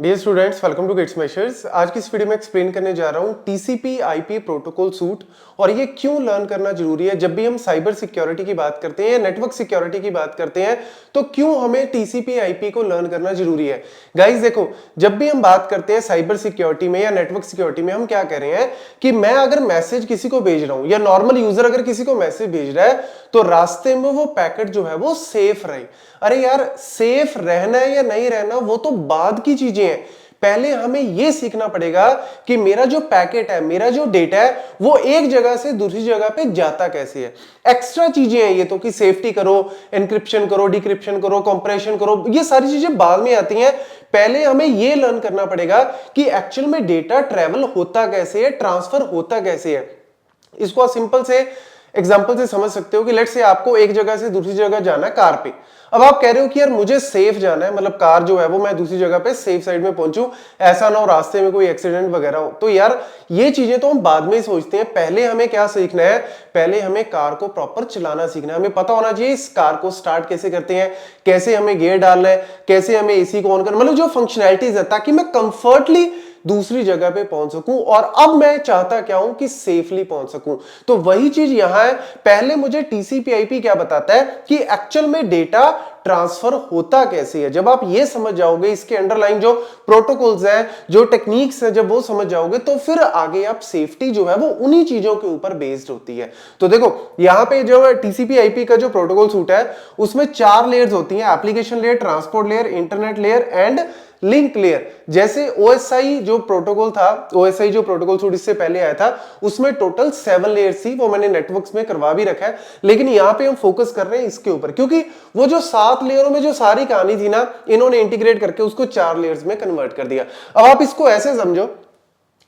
Dear students, welcome to gits measures. आज की इस वीडियो में एक्सप्लेन करने जा रहा हूँ टीसीपी आईपी प्रोटोकॉल सूट और ये क्यों लर्न करना जरूरी है। जब भी हम साइबर सिक्योरिटी की बात करते हैं या नेटवर्क सिक्योरिटी की बात करते हैं तो क्यों हमें टीसीपी आईपी को लर्न करना जरूरी है। गाइस देखो, जब भी हम बात करते हैं साइबर सिक्योरिटी में या नेटवर्क सिक्योरिटी में, हम क्या कह रहे हैं कि मैं अगर मैसेज किसी को भेज रहा हूं या नॉर्मल यूजर अगर किसी को मैसेज भेज रहा है तो रास्ते में वो पैकेट जो है वो सेफ रहे। अरे यार, सेफ रहना है या नहीं रहना वो तो बाद की चीजें हैं। पहले हमें यह सीखना पड़ेगा कि मेरा जो पैकेट है, मेरा जो डेटा है, वो एक जगह से दूसरी जगह पे जाता कैसे है। एक्स्ट्रा चीजें हैं ये तो कि सेफ्टी करो, एनक्रिप्शन करो, डिक्रिप्शन करो, कंप्रेशन करो, ये सारी चीजें बाद में आती हैं। पहले हमें यह लर्न करना पड़ेगा कि एक्चुअल में डेटा ट्रेवल होता कैसे है, ट्रांसफर होता कैसे है। इसको आप सिंपल से एग्जांपल से समझ सकते हो कि लेट्स से आपको एक जगह से दूसरी जगह जाना है कार पे। अब आप कह रहे हो कि यार मुझे सेफ जाना है, मतलब कार जो है वो मैं दूसरी जगह पे सेफ साइड में पहुंचूं, ऐसा ना हो रास्ते में कोई एक्सीडेंट वगैरह हो। तो यार ये चीजें तो हम बाद में ही सोचते हैं। पहले हमें क्या सीखना है, पहले हमें कार को प्रॉपर चलाना सीखना है। हमें पता होना चाहिए इस कार को स्टार्ट कैसे करते हैं, कैसे हमें गियर डालना है, कैसे हमें एसी को ऑन करना, मतलब जो फंक्शनैलिटीज है, ताकि मैं कंफर्टली दूसरी जगह पे पहुंच सकूं। और अब मैं चाहता क्या हूं कि सेफली पहुंच सकूं। तो वही चीज यहां है। पहले मुझे टीसीपी/आईपी क्या बताता है कि एक्चुअल में डेटा ट्रांसफर होता कैसे है। जब आप ये समझ जाओगे, इसके अंडरलाइन जो प्रोटोकॉल्स हैं, जो टेक्निक्स हैं, जब वो समझ जाओगे तो फिर आगे आप सेफ्टी जो है वो उन्हीं चीजों के ऊपर बेस्ड होती है। तो देखो यहां पे जो टीसीपी/आईपी का जो प्रोटोकॉल सूट है उसमें 4 लेयर्स होती हैं: application layer, transport layer, internet layer and link layer. जैसे ओएसआई जो प्रोटोकॉल था, ओएसआई जो प्रोटोकॉल सूट इससे पहले आया था, उसमें टोटल 7 लेयर्स थी। वो मैंने नेटवर्क्स में करवा भी रखा है, लेकिन यहां पे हम फोकस कर रहे हैं इसके ऊपर, क्योंकि वो जो 7 लेयरों में जो सारी कहानी थी ना, इन्होंने इंटीग्रेट करके उसको 4 लेयर्स में कन्वर्ट कर दिया। अब आप इसको ऐसे समझो,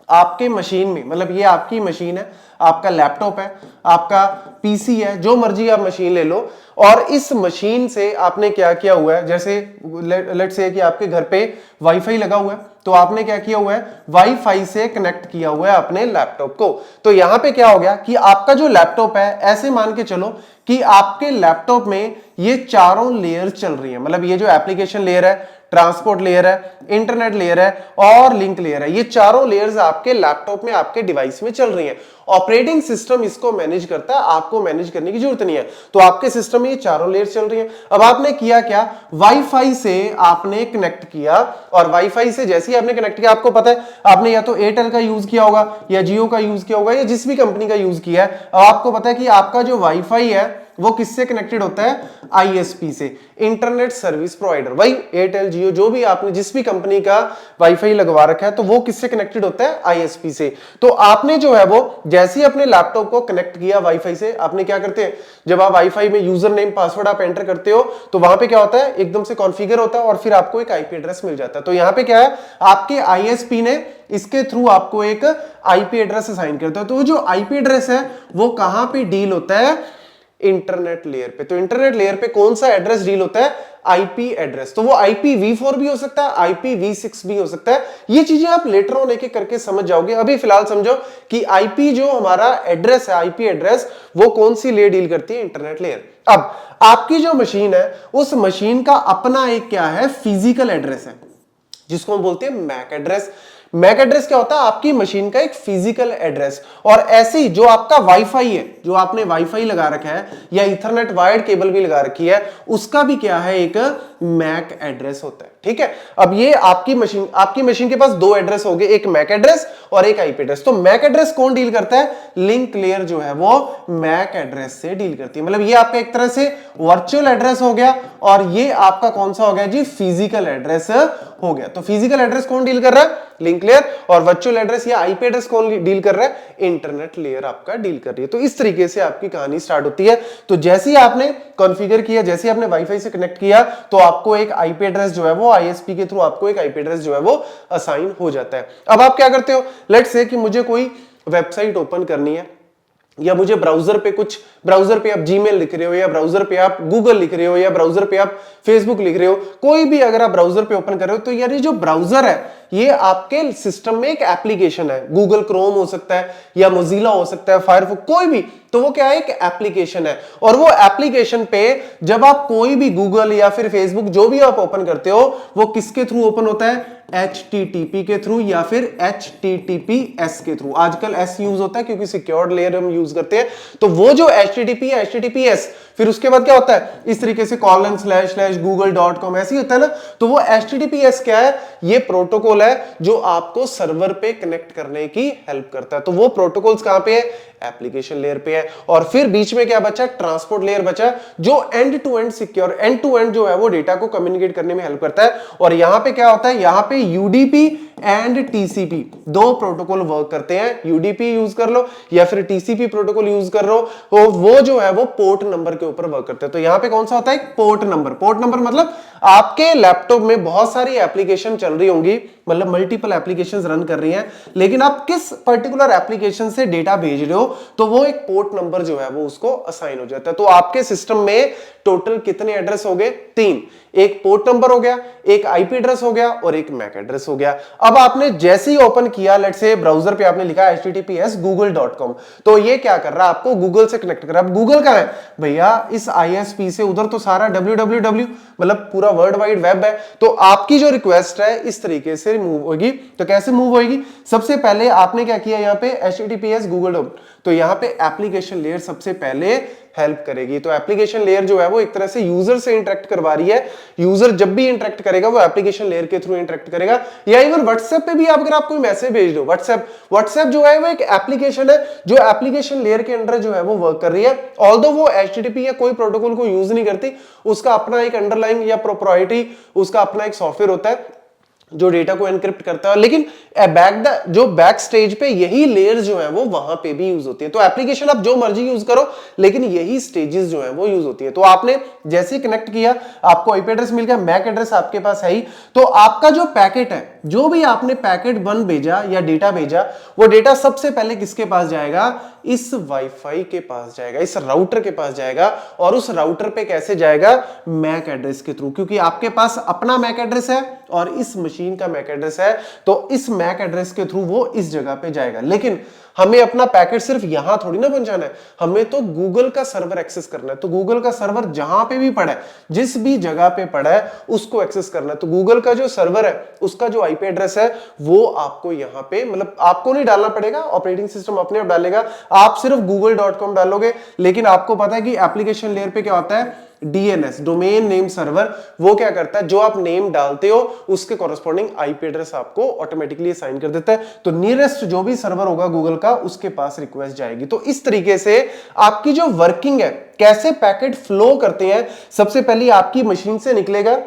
आपके मशीन में, मतलब ये आपकी मशीन है, आपका लैपटॉप है, आपका पीसी है, जो मर्जी आप मशीन ले लो, और इस मशीन से आपने क्या किया हुआ है, जैसे लेट्स से कि आपके घर पे वाईफाई लगा हुआ है, तो आपने क्या किया हुआ है, वाईफाई से कनेक्ट किया हुआ है अपने लैपटॉप को। तो यहां पे क्या हो गया कि आपका जो लैपटॉप है, ऐसे मान के चलो कि आपके लैपटॉप में ये चारों लेयर चल रही है। मतलब ये जो एप्लीकेशन लेयर है, ट्रांसपोर्ट लेयर है, इंटरनेट लेयर है और लिंक लेयर है, ये चारों लेयर्स आपके लैपटॉप में, आपके डिवाइस में चल रही हैं। ऑपरेटिंग सिस्टम इसको मैनेज करता है, आपको मैनेज करने की जरूरत नहीं है। तो आपके सिस्टम में ये चारों लेयर्स चल रही हैं। अब आपने किया क्या, वाईफाई से आपने कनेक्ट किया, और वाईफाई से जैसे ही आपने कनेक्ट किया, आपको पता है आपने या तो एयरटेल का यूज किया होगा या जियो का यूज किया होगा या जिस भी कंपनी का यूज किया है। अब आपको पता है कि आपका जो वाईफाई है वो किससे कनेक्टेड होता है, आईएसपी से, इंटरनेट सर्विस प्रोवाइडर। वही एयरटेल, जियो, जो भी आपने जिस भी कंपनी का वाईफाई लगवा रखा है, तो वो किससे कनेक्टेड होता है, आईएसपी से। तो आपने जो है वो जैसे ही अपने लैपटॉप को कनेक्ट किया वाईफाई से, आपने क्या करते हैं, जब आप वाईफाई में यूजर नेम पासवर्ड आप एंटर करते हो तो वहां पे क्या होता है, एकदम से कॉन्फ़िगर होता है और फिर आपको एक आईपी एड्रेस मिल जाता है। तो यहां पे क्या है, आपके आईएसपी ने इसके थ्रू आपको एक आईपी एड्रेस असाइन करता है। तो जो आईपी एड्रेस है वो कहां पे डील होता है, इंटरनेट लेयर पे। तो इंटरनेट लेयर पे कौन सा एड्रेस डील होता है, आईपी एड्रेस। तो वो IPv4 भी हो सकता है, IPv6 भी हो सकता है। ये चीजें आप लेटर ऑन एक एक करके समझ जाओगे। अभी फिलहाल समझो कि आईपी जो हमारा एड्रेस है, आईपी एड्रेस, वो कौन सी लेयर डील करती है, इंटरनेट लेयर। अब आपकी जो मशीन है, उस मशीन का अपना एक क्या है, फिजिकल एड्रेस है, जिसको हम बोलते हैं मैक एड्रेस। मैक एड्रेस क्या होता है, आपकी मशीन का एक फिजिकल एड्रेस। और ऐसे ही जो आपका वाईफाई है, जो आपने वाईफाई लगा रखा है या इथरनेट वायर्ड केबल भी लगा रखी है, उसका भी क्या है, एक मैक एड्रेस होता है। ठीक है। अब ये आपकी मशीन के पास 2 एड्रेस हो गए, एक मैक एड्रेस और एक आईपी एड्रेस। तो मैक एड्रेस कौन डील करता है, लिंक लेयर जो है वो मैक एड्रेस से डील करती है। मतलब ये आपका एक तरह से वर्चुअल एड्रेस हो गया और ये आपका कौन सा हो गया जी, फिजिकल एड्रेस हो गया। तो फिजिकल एड्रेस कौन डील कर रहा है, लिंक लेयर, और वर्चुअल एड्रेस या आईपी एड्रेस कौन डील कर रहा है, इंटरनेट लेयर आपका डील कर रही है। तो इस तरीके से आपकी कहानी स्टार्ट होती है। तो जैसे ही आपने कॉन्फ़िगर किया, जैसे ही आपने वाईफाई से कनेक्ट किया, तो आपको एक आईपी एड्रेस जो है वो आईएसपी के थ्रू आपको एक आईपी एड्रेस जो है वो असाइन हो जाता है। अब आप क्या करते हो, लेट्स से कि मुझे कोई वेबसाइट ओपन करनी है, या मुझे ब्राउजर पे आप जीमेल लिख रहे हो, या ब्राउजर पे आप गूगल लिख रहे हो, या ब्राउजर पे आप फेसबुक लिख रहे हो, कोई भी अगर आप ब्राउजर पे ओपन कर रहे हो, तो यार ये जो ब्राउजर है ये आपके सिस्टम में एक एप्लीकेशन है, गूगल क्रोम हो सकता है या मोजिला हो सकता है, फायरफॉक्स, कोई भी, तो वो क्या है, एक एप्लीकेशन है। और वो एप्लीकेशन पे जब आप कोई भी गूगल या फिर फेसबुक जो भी आप ओपन करते हो वो किसके थ्रू ओपन होता है, HTTP के थ्रू या फिर HTTPS के थ्रू। आजकल S यूज होता है क्योंकि सिक्योर्ड लेयर हम यूज करते हैं। तो वो जो HTTP या HTTPS, फिर उसके बाद क्या होता है, इस तरीके से ://google.com ऐसे ही होता है ना। तो वो HTTPS क्या है, ये प्रोटोकॉल है जो आपको सर्वर पे कनेक्ट करने की हेल्प करता है। तो वो प्रोटोकॉल्स कहां पे है, एप्लीकेशन लेयर पे है। और फिर बीच में क्या बचा, ट्रांसपोर्ट लेयर बचा, जो end to end secure, end to end जो है वो डेटा को कम्युनिकेट करने में हेल्प करता है। और यहां पे क्या होता है, यहां पे UDP एंड TCP दो प्रोटोकॉल वर्क करते हैं। UDP यूज कर लो या फिर TCP प्रोटोकॉल यूज कर लो, तो वो जो है वो पोर्ट नंबर के ऊपर वर्क करते हैं। तो यहां पे कौन सा होता है, पोर्ट नंबर। पोर्ट नंबर मतलब आपके लैपटॉप में बहुत सारी एप्लीकेशन चल रही होंगी, मतलब मल्टीपल एप्लीकेशंस रन कर रही हैं, लेकिन आप किस पर्टिकुलर एप्लीकेशन से डेटा भेज रहे हो, तो वो एक पोर्ट नंबर जो है वो उसको असाइन हो जाता है। तो आपके सिस्टम में टोटल कितने एड्रेस हो गए, 3। एक पोर्ट नंबर हो गया, एक IP एड्रेस हो गया और एक मैक एड्रेस हो गया। अब आपने जैसे ही ओपन किया, लेट्स से ब्राउजर पे आपने लिखा https google.com, तो ये क्या कर रहा है, आपको गूगल से कनेक्ट कर रहा है। अब गूगल कहां है भैया, इस ISP से, उधर तो सारा www मतलब पूरा वर्ल्ड वाइड वेब है। तो आपकी जो रिक्वेस्ट है इस तरीके से मूव होगी। तो कैसे मूव होगी, सबसे पहले आपने क्या किया, यहाँ पे https google.com, तो यहाँ पे एप्लीकेशन लेयर सबसे पहले हेल्प करेगी। तो एप्लीकेशन लेयर जो है वो एक तरह से यूजर से इंटरेक्ट करवा रही है। यूजर जब भी इंटरेक्ट करेगा वो एप्लीकेशन लेयर के थ्रू इंटरेक्ट करेगा। या इवन व्हाट्सएप पे भी अगर आप कोई मैसेज भेज दो, व्हाट्सएप जो है वो एक एप्लीकेशन है जो एप्लीकेशन लेयर के अंडर जो है वो वर्क कर रही है। ऑल्दो वो HTTP या कोई प्रोटोकॉल को यूज नहीं करती, उसका अपना एक अंडरलाइन या प्रोप्राइटरी, उसका अपना एक सॉफ्टवेयर होता है जो डेटा को एनक्रिप्ट करता है। लेकिन जो बैक स्टेज पे यही लेयर जो है वो वहां पे भी यूज होती है। तो एप्लीकेशन आप जो मर्जी यूज करो, लेकिन यही स्टेजेस जो है वो यूज होती है। तो आपने जैसे ही कनेक्ट किया, आपको IP एड्रेस मिल गया, मैक एड्रेस आपके पास है ही, तो आपका जो पैकेट है, जो भी आपने पैकेट 1 भेजा या डेटा भेजा, वो डेटा सबसे पहले किसके पास जाएगा, इस वाईफाई के पास जाएगा, इस राउटर के पास जाएगा। और उस राउटर पे कैसे जाएगा, मैक एड्रेस के थ्रू, क्योंकि आपके पास अपना मैक एड्रेस है और इस मशीन का मैक एड्रेस है। तो इस मैक एड्रेस के थ्रू वो इस जगह पे जाएगा। लेकिन हमें अपना पैकेट सिर्फ यहां थोड़ी ना पहुंचाना है, हमें तो गूगल का सर्वर एक्सेस करना है। तो गूगल का सर्वर जहां पे भी पड़ा है, जिस भी जगह पे पड़ा है, उसको एक्सेस करना है। तो गूगल का जो सर्वर है, उसका जो IP एड्रेस है, वो आपको यहां पे, मतलब आपको नहीं डालना पड़ेगा, ऑपरेटिंग सिस्टम अपने आप डालेगा। आप सिर्फ google.com डालोगे। लेकिन आपको पता है कि एप्लीकेशन लेयर पे क्या होता है, DNS, डोमेन नेम सर्वर, वो क्या करता है, जो आप नेम डालते हो उसके कॉरेस्पॉन्डिंग IP एड्रेस आपको ऑटोमेटिकली असाइन कर देता है। तो नियरेस्ट जो भी सर्वर होगा गूगल का, उसके पास रिक्वेस्ट जाएगी। तो इस तरीके से आपकी जो वर्किंग है, कैसे पैकेट फ्लो करते हैं, सबसे पहले आपकी मशीन से निकलेगा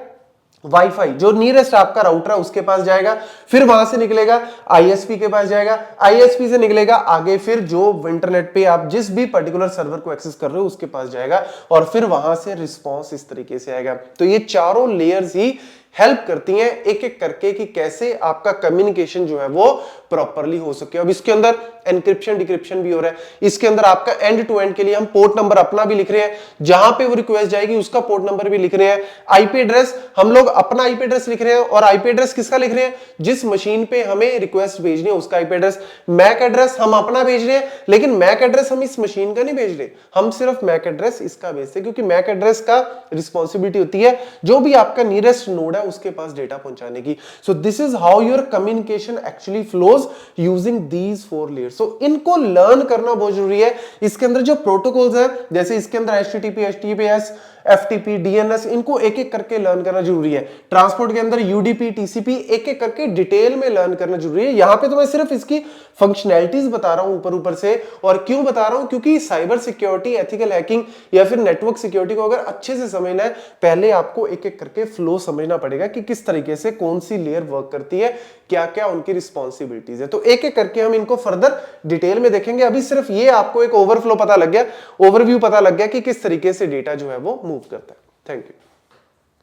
वाईफाई, जो नियरेस्ट आपका राउटर है उसके पास जाएगा, फिर वहां से निकलेगा ISP के पास जाएगा, ISP से निकलेगा आगे, फिर जो इंटरनेट पे आप जिस भी पर्टिकुलर सर्वर को एक्सेस कर रहे हो उसके पास जाएगा, और फिर वहां से रिस्पांस इस तरीके से आएगा। तो ये चारों लेयर्स ही हेल्प करती हैं एक एक करके कि कैसे आपका कम्युनिकेशन जो है वो प्रॉपरली हो सके। अब इसके अंदर एनक्रिप्शन डिक्रिप्शन भी हो रहा है, इसके अंदर आपका एंड टू एंड के लिए हम पोर्ट नंबर अपना भी लिख रहे हैं, जहां पे वो रिक्वेस्ट जाएगी उसका पोर्ट नंबर भी लिख रहे हैं। IP एड्रेस हम लोग अपना IP एड्रेस लिख रहे हैं, और IP एड्रेस किसका लिख रहे हैं, जिस मशीन पे हमें रिक्वेस्ट भेजनी है उसका IP एड्रेस। मैक एड्रेस हम अपना भेज रहे हैं, लेकिन मैक एड्रेस हम इस मशीन का नहीं भेज रहे, हम सिर्फ मैक एड्रेस इसका भेजते हैं, क्योंकि मैक एड्रेस का रिस्पॉन्सिबिलिटी होती है जो भी आपका नियरेस्ट नोड है उसके पास डेटा पहुंचाने की। So this is how your communication actually flows using these 4 layers. सो इनको लर्न करना बहुत जरूरी है। इसके अंदर जो प्रोटोकॉल्स है, जैसे इसके अंदर HTTP, HTTPS, FTP, DNS, इनको एक एक करके लर्न करना जरूरी है। ट्रांसपोर्ट के अंदर UDP, TCP, एक एक करके डिटेल में लर्न करना जरूरी है। यहां पे तो मैं सिर्फ इसकी फंक्शनैलिटीज बता रहा हूं ऊपर से। और क्यों बता रहा हूं, क्योंकि साइबर सिक्योरिटी, एथिकल हैकिंग या फिर नेटवर्क सिक्योरिटी को अगर अच्छे से समझना है, पहले आपको एक एक करके फ्लो समझना पड़ेगा कि किस तरीके से कौन सी लेयर वर्क करती है, क्या क्या उनकी रिस्पॉन्सिबिलिटीज है। तो एक एक करके हम इनको फर्दर डिटेल में देखेंगे। अभी सिर्फ ये आपको एक ओवरफ्लो पता लग गया, ओवरव्यू पता लग गया कि किस तरीके से डेटा जो है वो मूव करता है। Thank you.